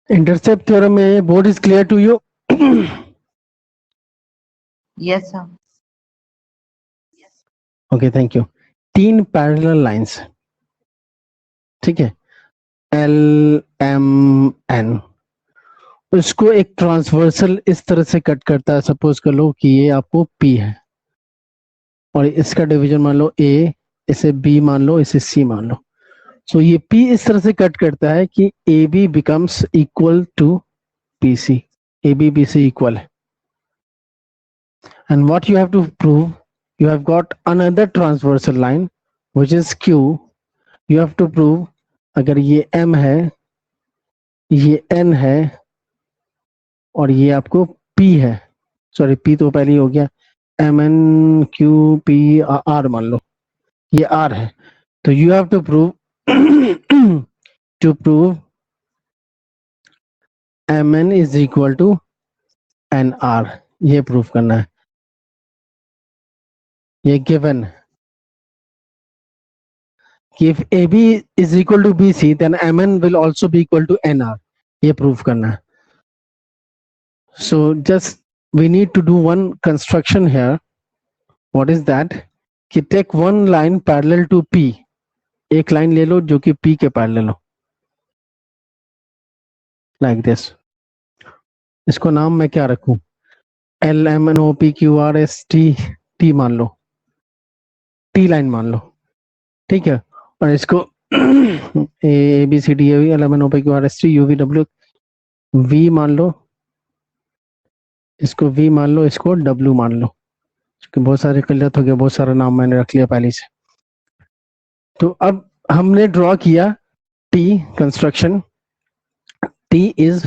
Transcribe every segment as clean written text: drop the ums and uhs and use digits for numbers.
Intercept theorem में board is clear to you? Yes, sir. Okay, thank you. 3 parallel lines, ठीक है, L M N, उसको एक transversal इस तरह से कट करता है. सपोज कर लो कि ये आपको P है और इसका डिवीजन मान लो A, इसे B मान लो, इसे C मान लो. सो ये P इस तरह से कट करता है कि AB becomes equal to BC. AB BC equal है. And what you have to prove, you have got another transversal line which is Q. You have to prove अगर ये M है, ये N है और ये आपको P है, सॉरी P तो पहले ही हो गया, MN Q P R मान लो ये R है, तो you have to prove to prove MN is equal to NR, ये प्रूफ करना है. ये गिवन कि if AB is equal to BC then MN will also be equal to NR, ये प्रूफ करना है. So just we need to do one construction here. What is that? कि take one line parallel to P, एक line ले लो जो कि P के parallel हो, like this. इसको नाम मैं क्या रखूं? L M N O P Q R S T, T मान लो, T लाइन मान लो, ठीक है. और इसको A B C D E L M N O P Q R S T U V W V मान लो, इसको V मान लो, इसको W मान लो, क्योंकि बहुत सारे किल्लत हो गया, बहुत सारा नाम मैंने रख लिया पहले से. तो अब हमने ड्रॉ किया T construction. T is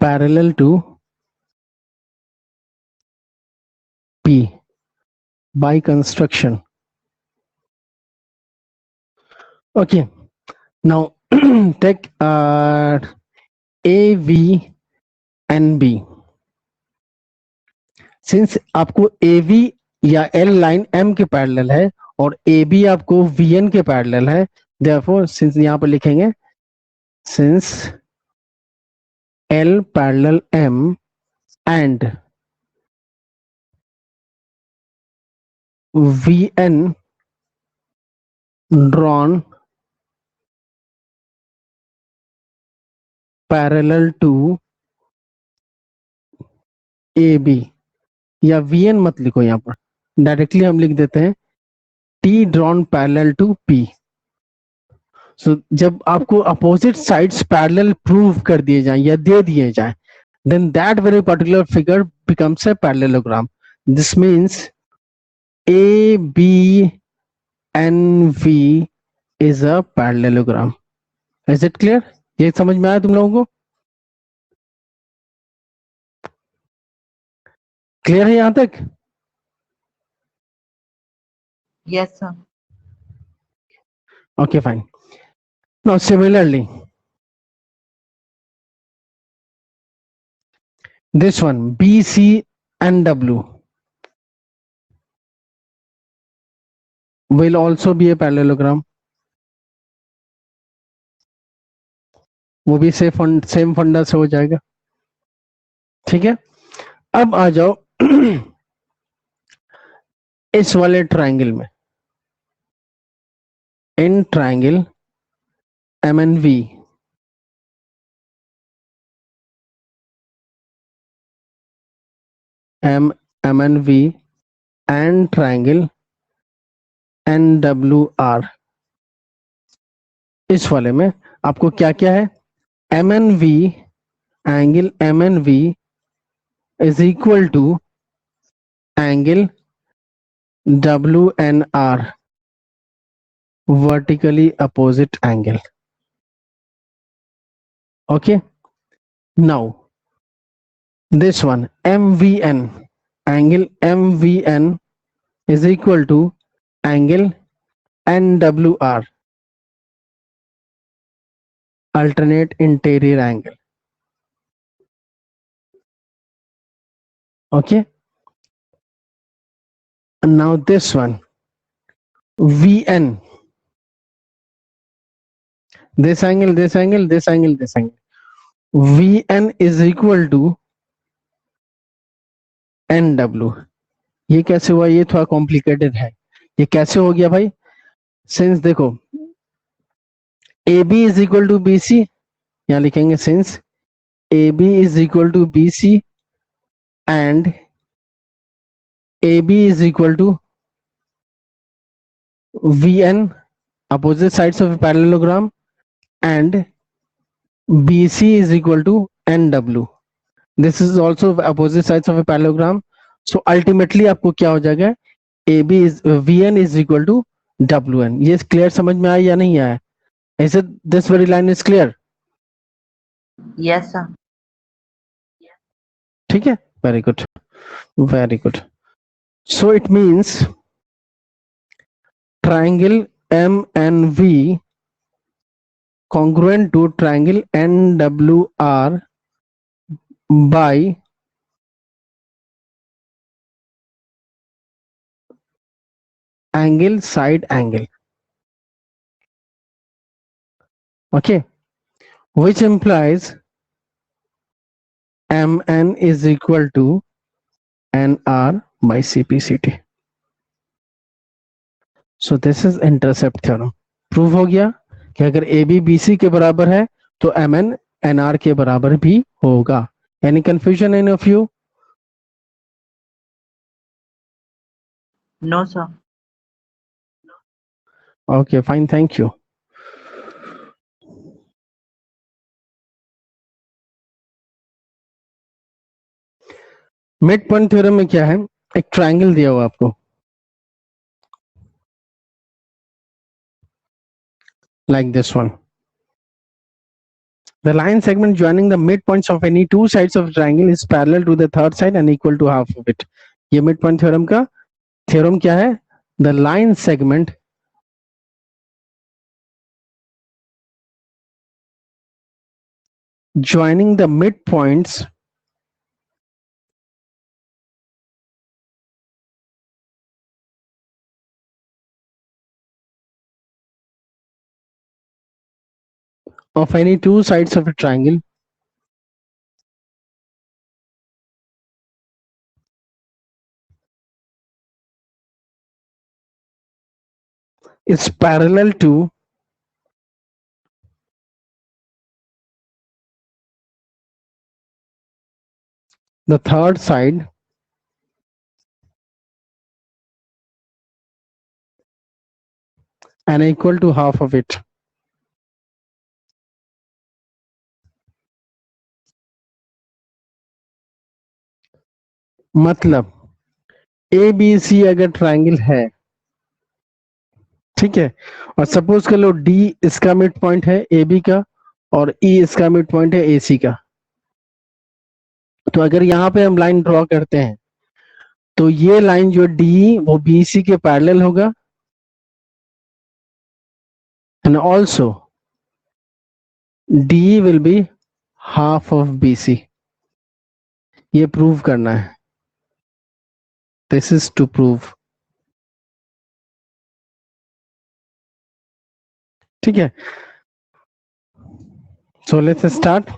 parallel to P by construction. Okay, now take A V and B. Since आपको AV या L लाइन M के पैरेलल है और AB आपको VN के पैरेलल है, therefore सिंस यहाँ पर लिखेंगे since L parallel M and VN drawn parallel to AB, या VN मत लिखो, यहाँ पर डायरेक्टली हम लिख देते हैं T drawn parallel to P. So जब आपको अपोजिट साइड्स पैरेलल प्रूव कर दिए जाएं या दे दिए जाएं, then that very particular figure becomes a parallelogram. This means A B N V is a parallelogram. Is it clear? ये समझ में आया तुम लोगों को? क्लियर है यहां तक? Yes, sir. Okay, fine. Now similarly, this one B C and W will also be a parallelogram. वो भी सेम फंडा से हो जाएगा, ठीक है. अब आ जाओ इस वाले ट्रायंगल में, in triangle MNV MNV and triangle NWR. इस वाले में आपको क्या क्या है? MNV, angle MNV is equal to angle WNR, vertically opposite angle. Okay, now this one MVN, angle MVN is equal to angle NWR, alternate interior angle. Okay, and now this one VN, this angle, this angle, this angle, this angle, VN is equal to NW। ये कैसे हुआ? ये थोड़ा complicated है। ये कैसे हो गया भाई? सिंस देखो AB is equal to BC, यहाँ लिखेंगे since AB is equal to BC and AB is equal to VN, opposite sides of a parallelogram, and BC is equal to NW. This is also opposite sides of a parallelogram. So ultimately आपको क्या हो जाएगा? AB is VN is equal to WN. ये clear समझ में आया या नहीं आया? Is it this very line is clear? Yes, sir. ठीक है, very good, very good. So it means triangle MNV congruent to triangle NWR by angle side angle, okay, which implies MN is equal to NR by CPCT. So this is intercept theorem. Prove हो गया कि अगर AB BC के बराबर है तो MN NR के बराबर भी होगा. Any confusion any of you? No, sir. Okay, fine, thank you. Mid point theorem में क्या है? एक ट्रायंगल दिया हुआ आपको, like this one. The line segment joining the midpoints of any two sides of a triangle is parallel to the third side and equal to half of it. ये mid point theorem का theorem क्या है? The line segment joining the midpoints of any two sides of a triangle is parallel to the third side and equal to half of it. मतलब ABC अगर triangle है, ठीक है, और suppose कर लो D इसका मिड पॉइंट है AB का और E इसका मिड पॉइंट है AC का, तो अगर यहाँ पे हम लाइन ड्रॉ करते हैं तो ये लाइन जो D वो BC के पैरेलल होगा and also D will be half of BC. ये प्रूव करना है. This is to prove. ठीक है, सो लेट्स स्टार्ट.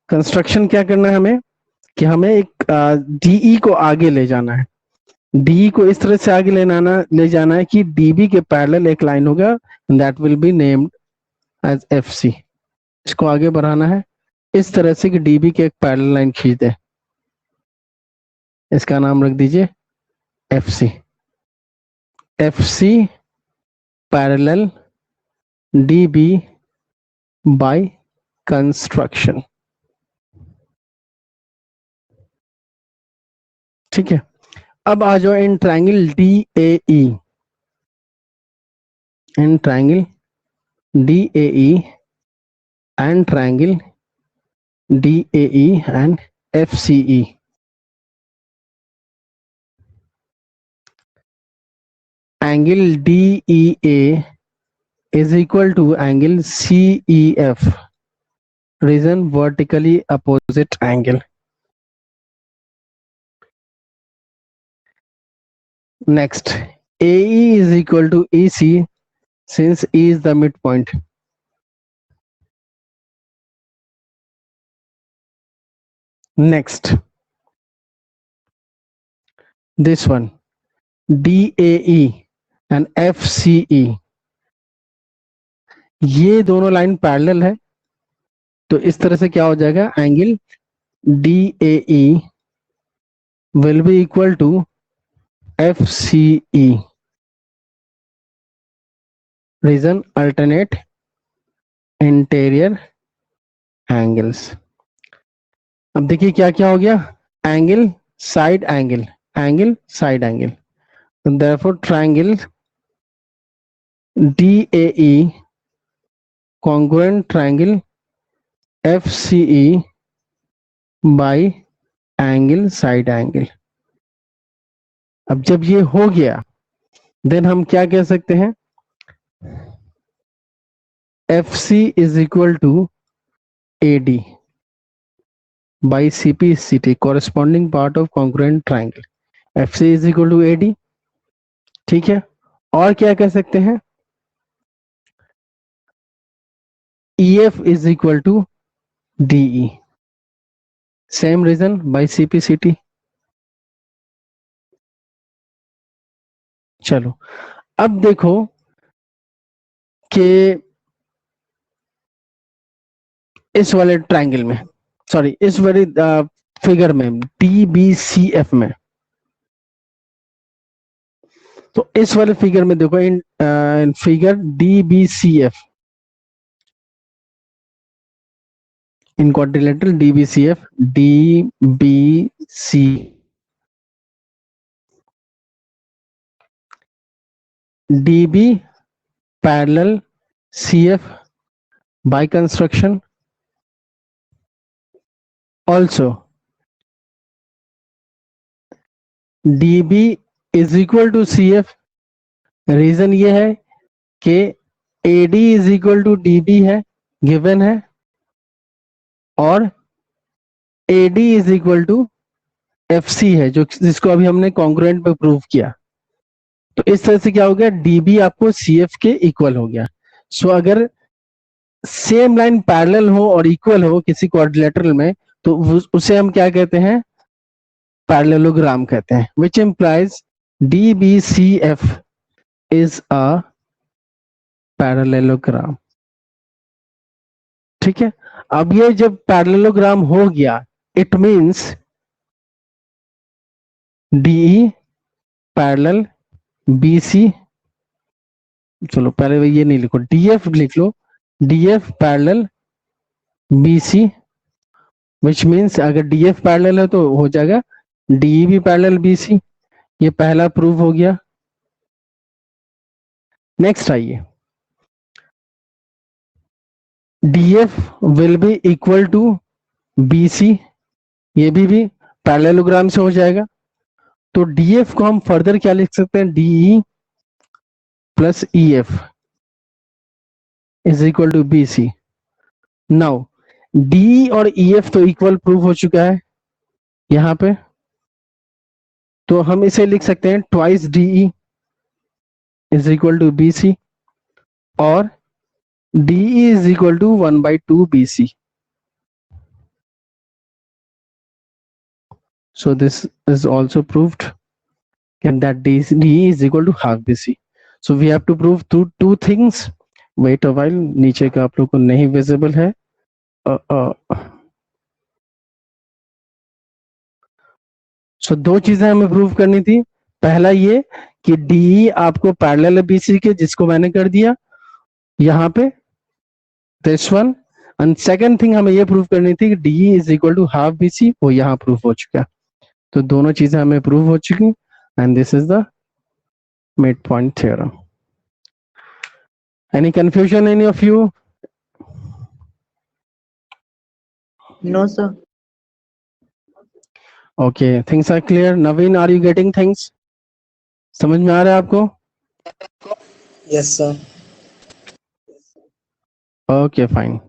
कंस्ट्रक्शन क्या करना है हमें कि हमें एक DE को आगे ले जाना है. DE को इस तरह से आगे ले जाना है कि DB के पैरेलल एक लाइन होगा and that will be named as FC. इसको आगे बढ़ाना है इस तरह से कि DB के एक पैरेलल लाइन खींच दे. इसका नाम रख दीजिए FC. FC parallel DB by construction. ठीक है, अब आ जाओ in triangle DAE. In triangle DAE and triangle DAE and FCE. Angle DEA is equal to angle CEF. Reason vertically opposite angle. Next, AE is equal to EC since E is the midpoint. Next, this one, DAE and FCE, ये दोनों line parallel है, तो इस तरह से क्या हो जाएगा, angle DAE will be equal to FCE. Reason, alternate interior angles. अब देखिए क्या क्या हो गया, angle side angle, angle side angle, therefore triangle DAE congruent triangle FCE by angle side angle. अब जब ये हो गया, देन हम क्या कह सकते हैं, FC is equal to AD by CPCT, corresponding part of congruent triangle. FC is equal to AD. ठीक है, और क्या कह सकते हैं, EF is equal to DE, same reason by CPCT. चलो अब देखो कि इस वाले ट्रायंगल में, सॉरी इस वाले फिगर में, DBCF में, तो इस वाले फिगर में देखो, in figure DBCF, in quadrilateral DBCF, DB parallel CF by construction. Also DB is equal to CF. Reason ये है कि AD is equal to DB है, गिवन है, और AD is equal to FC है, जो जिसको अभी हमने कॉन्ग्रुएंट पे प्रूव किया. तो इस तरह से क्या हो गया, DB आपको CF के इक्वल हो गया. सो अगर सेम लाइन पैरेलल हो और इक्वल हो किसी क्वाड्रिलेटरल में, तो उसे हम क्या कहते हैं, पैरेललोग्राम कहते हैं, which implies DBCF is a parallelogram. ठीक है, अब ये जब पैरेललोग्राम हो गया, it means DE parallel BC, चलो पहले ये नहीं लिखो, DF लिख लो, DF parallel BC, which means अगर DF पैरेलल है तो हो जाएगा DE भी पैरेलल BC. ये पहला प्रूव हो गया. नेक्स्ट आइए, DF will be equal to BC, ये भी पैरेललोग्राम से हो जाएगा. तो DF को हम फर्दर क्या लिख सकते हैं, DE plus EF is equal to BC. Now DE और EF तो इक्वल प्रूव हो चुका है यहां पे, तो हम इसे लिख सकते हैं twice DE is equal to BC और DE is equal to 1/2 BC. So this is also proved, and that DE is equal to half BC. So we have to prove two things. Wait a while, नीचे का आप लोग को नहीं visible है. So दो चीजें हमें प्रूव करनी थी. पहला ये कि DE आपको पैरेलल है BC के, जिसको मैंने कर दिया यहाँ पे, this one. And second thing हमें ये प्रूव करनी थी कि DE is equal to half BC, वो यहाँ प्रूव हो चुका. तो दोनों चीजें हमें प्रूव हो चुकी, and this is the midpoint theorem. Any confusion any of you? No, sir. Okay, things are clear. Naveen, are you getting things? समझ में आ रहा है आपको? Yes, sir. Okay, fine.